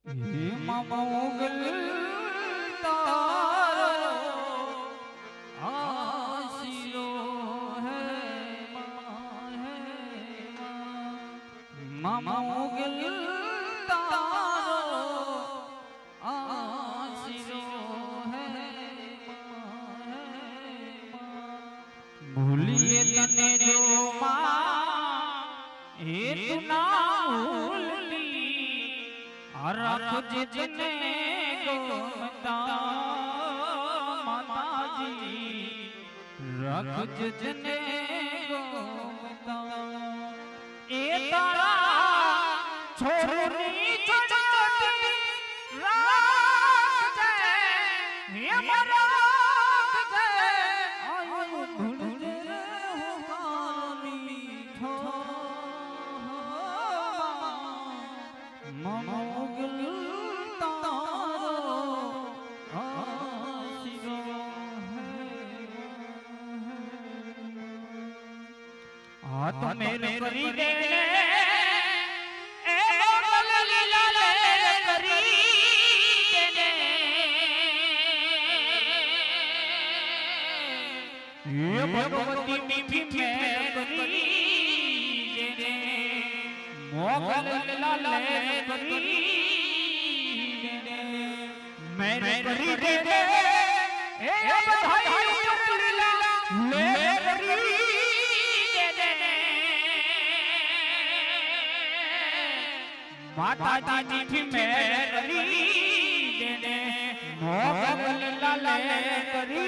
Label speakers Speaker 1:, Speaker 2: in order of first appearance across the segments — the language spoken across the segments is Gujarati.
Speaker 1: हे मामा उगल तारो आशिरो है मामा उगल तारो आशिरो है भूलिए तने जो माँ हे तू ना भूली रख जितने गोमता माता जी रख जितने गोमता ए तारा छोरी चढ़ती रात जाए हे मरा आयो भूल मामा उगल तारो आशिरो है तो मेरे करी दे ए उगल लीला ले करी दे ये भगवती मीठी में करी दे मोगल लाले करी मेरे करी दे ए बधाई लीला ले करी दे माता जी मीठी में करी दे मोगल लाले करी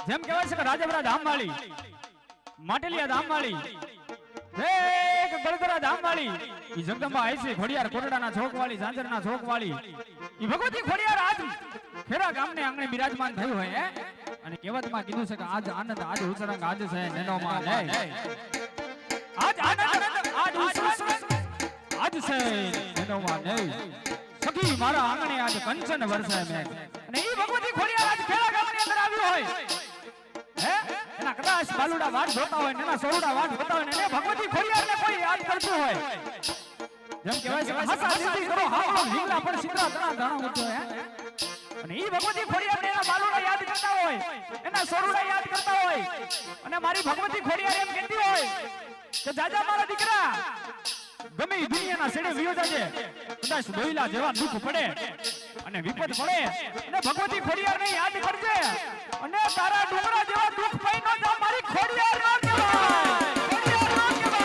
Speaker 2: જેમ કહેવાય છે કે રાજપરા ધામવાળી માટલિયા ધામવાળી એક ગળગરા ધામવાળી ઈ જગદંબા આઈસી ખોડિયાર કોટડાના ચોકવાળી ઝાંઝરના ચોકવાળી ઈ ભગવતી ખોડિયાર આજ ખેરા ગામને આંગણે બિરાજમાન થયું હોય અને કહેવતમાં કીધું છે કે આજ આનંદ આજ ઉછરંગ આજ છે નેનોમાં લે આજ આનંદ આજ ઉછરંગ આજ છે નેનોમાં લે સખી મારા આંગણે આજ કંચન વરસાય મેં અને ઈ ભગવતી ખોડિયાર આજ ખેરા ગામની અંદર આવ્યું હોય એના કદાચ બાલુડા વાટ જોતા હોય એના સોરુડા વાટ જોતા હોય એને ભગવતી ખોડિયારને કોઈ યાદ કરતું હોય જેમ કહેવાય છે હસા સિદ્ધિ કરો હાલો લીલા પર સિદ્ધા તણા દાણા ઊંચો હે અને ઈ ભગવતી ખોડિયારને એના બાલુડા યાદ કરતા હોય એના સોરુડા યાદ કરતા હોય અને મારી ભગવતી ખોડિયાર એમ કહેતી હોય કે જાજા મારા દીકરા ગમે ઈ દુનિયાના છેડે વિયો જાજે કદાચ દોઈલા જેવા દુઃખ પડે અને વિપત પડે અને ભગવતી ખોડિયારને યાદ કરજે અને તારા ડુંગરા જેવા દુઃખ પઈ ન જા મારી ખોડિયાર નો કહેવાય ખોડિયાર નો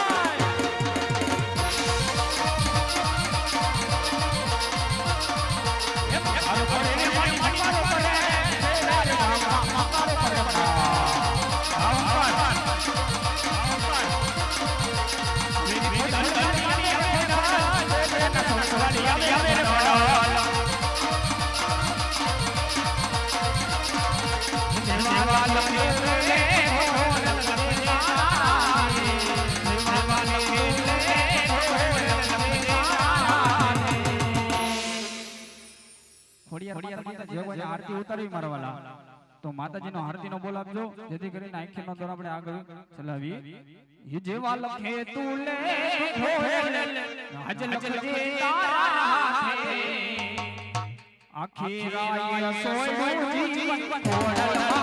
Speaker 2: આરતી ઉતારવી મારવાલા તો માતાજીનો આરતીનો બોલ આપજો જેથી કરીને આંખીનો દોર આપણે આગળ ચલાવીએ ઈ જેવા લખે તું લે આજ લખજે તારા હાથે આખી રાય સોયનું જીવન ખોડલમાં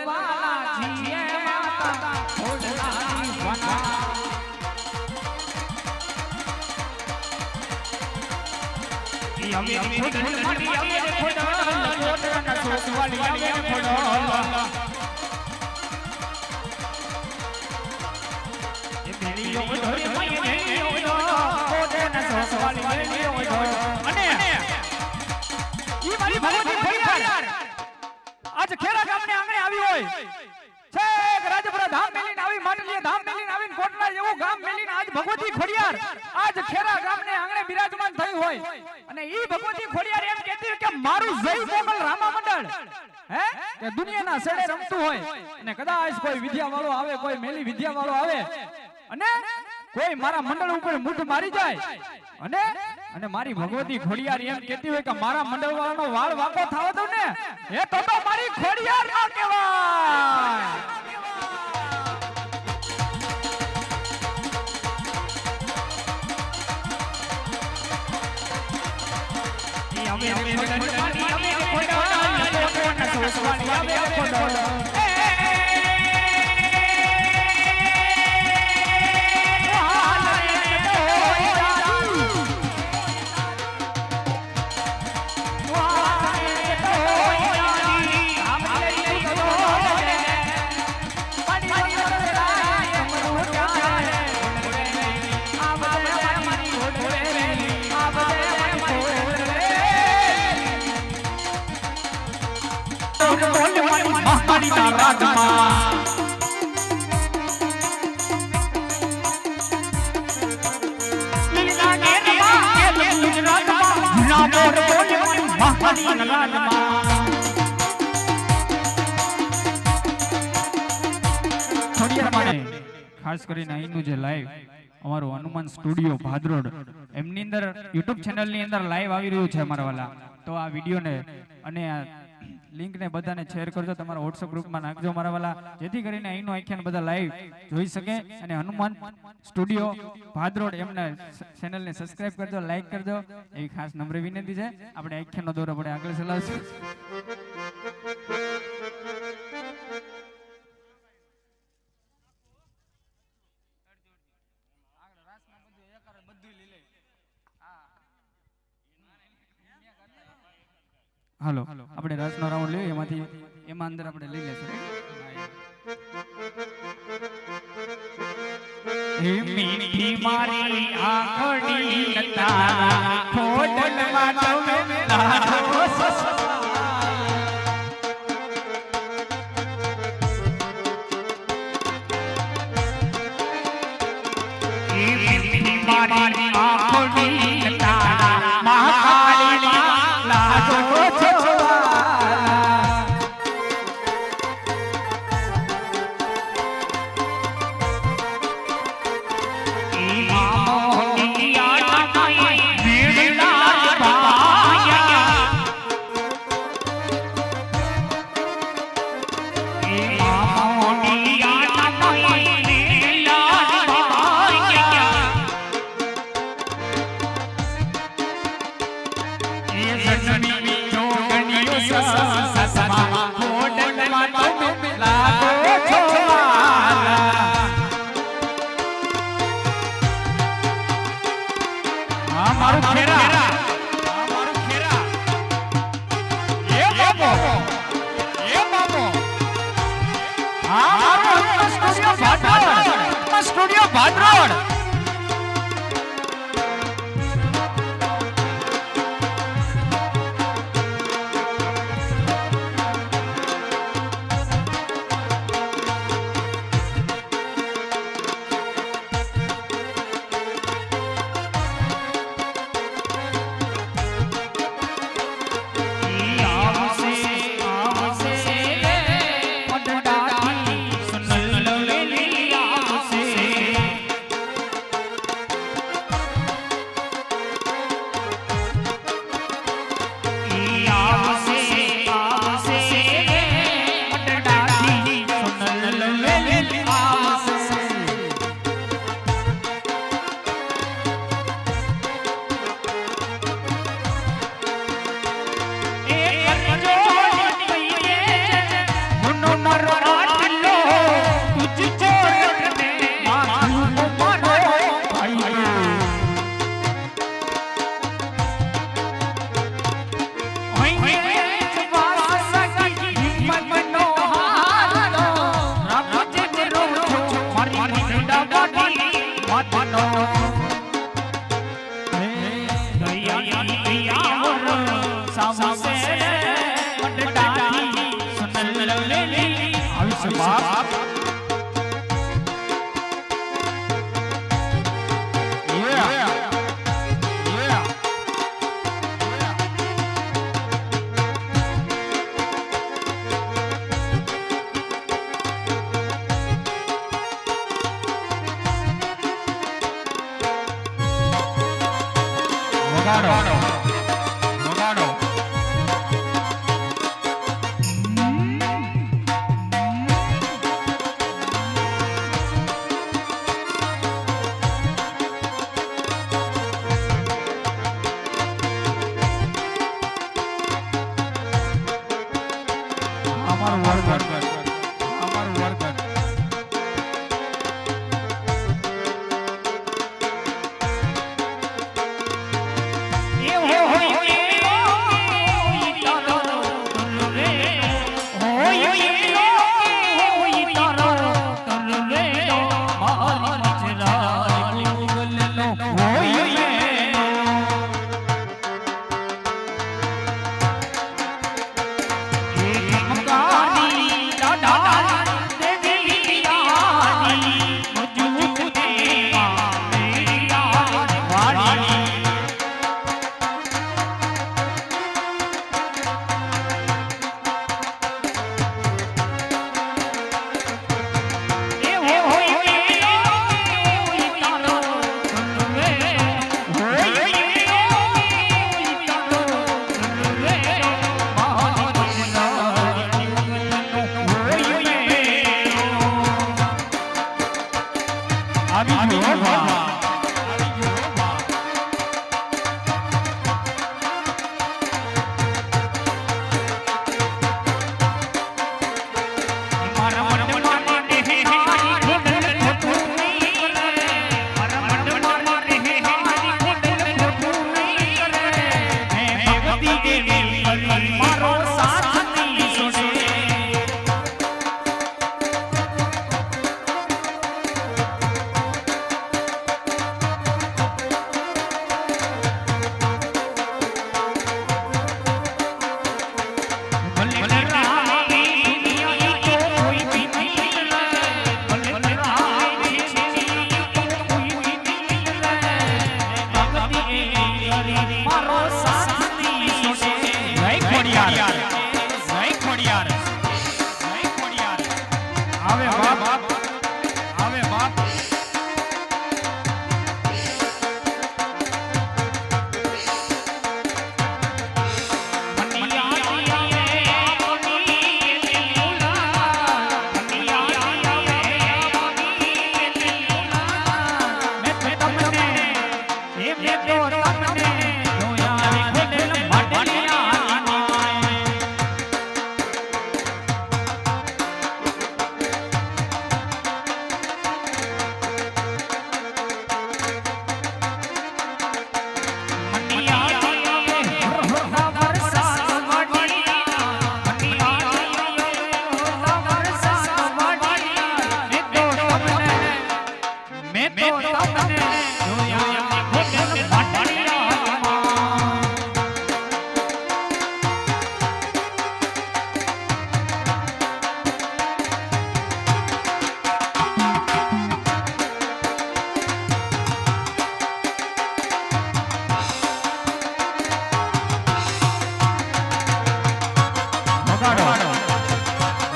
Speaker 2: માથે आज खेरा गामने आंगणे આવી હોય છેક રાજપરા ધામ મેલીને આવી માટલીયા ધામ મેલીને આવીને કોટલા જેવું ગામ મેલીને આજ ભગવતી ખોડિયાર આજ ખેરા ગામને આંગણે બિરાજમાન થઈ હોય અને ઈ ભગવતી ખોડિયાર એમ કહેતી કે મારું જય મોગલ રામા મંડળ હે કે દુનિયાના છેડે રમતું હોય અને કદાચ કોઈ વિદ્યા વાળો આવે કોઈ મેલી વિદ્યા વાળો આવે અને કોઈ મારા મંડળ ઉપર મુઠ મારી જાય અને મારી ભગવતી ખોડિયાર એમ કહેતી હોય કે મારા મંડળ વાળાનો વાળ વાકો થાવ દઉં ને એ તો મારી ખોડિયાર નો મહાકાળીના રાજમાં ખાસ કરીને અહીંનું જે લાઈવ અમારું હનુમાન સ્ટુડિયો ભાદરોડ એમની અંદર યુટ્યુબ ચેનલની અંદર લાઈવ આવી રહ્યું છે અમારા વાલા. તો આ વિડીયોને અને આ લિંકને બધાને શેર કરજો, તમારા વોટ્સએપ ગ્રુપમાં નાખજો મારા વાલા, જેથી કરીને અહીંનું આખ્યાન બધા લાઈવ જોઈ શકે. અને હનુમાન સ્ટુડિયો ભાદરોડ એમના ચેનલને સબસ્ક્રાઇબ કરજો, લાઈક કરજો એવી ખાસ નમ્ર વિનંતી છે. આપણે આખ્યાનનો દોર આપણે આગળ ચલાવશું. હાલો આપણે રસનો રાઉન્ડ લઈએ, એમાં અંદર આપણે લઈ લેશું. હે મીઠી મારી આંખડી તારા ખોડલમાં તમે લાડો હે મીઠી મારી આંખડી તારા મહાકાળીના લાડો સ્ટુડિયો ભાદરોડ.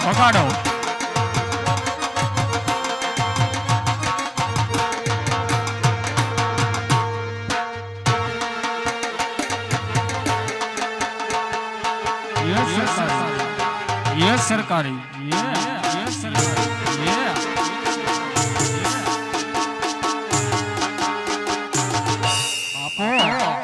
Speaker 2: વગાડો યસ સરકારી યસ સરકારી આપો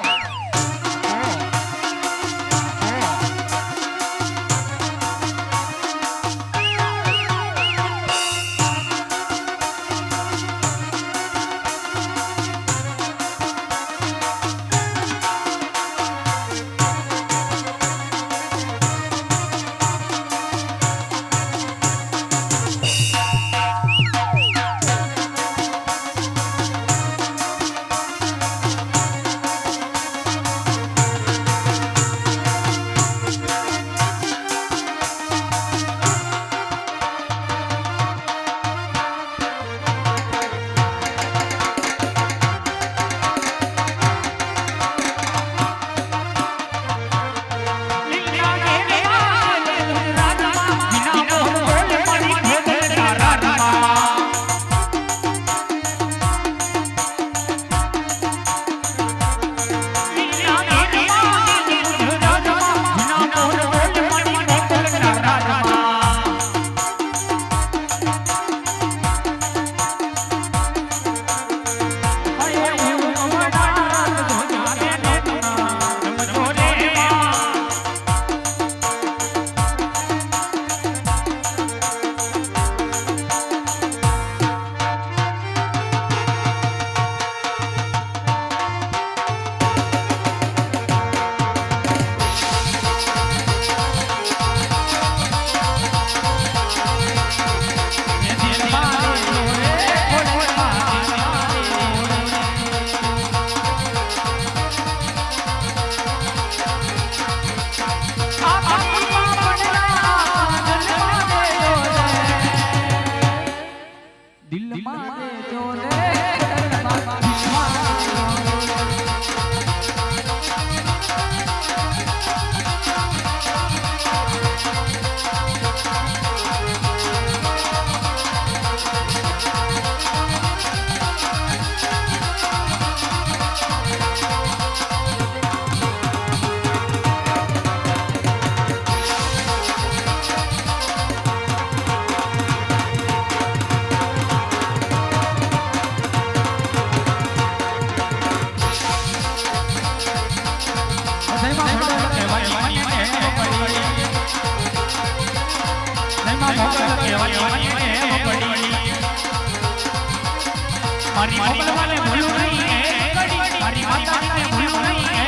Speaker 2: મારી મોકલવાને ભૂલું નહીં મારી માતાને ભૂલું નહીં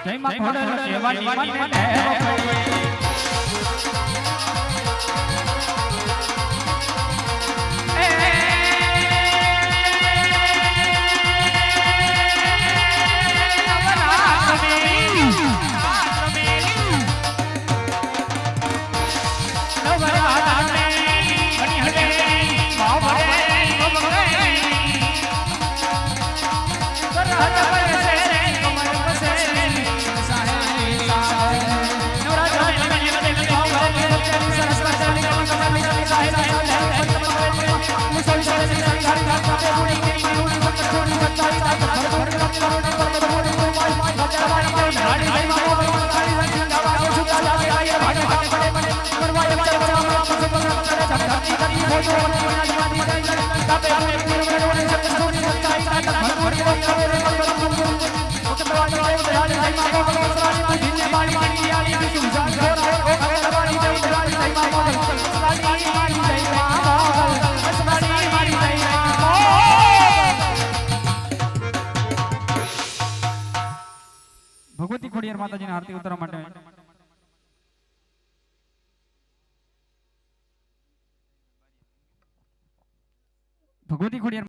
Speaker 2: જય માં ખોડલ કહેવાની મને ભગવતી ખોડિયાર માતાજીની આરતી ઉતારવા માટે ભગવતી ખોડિયાર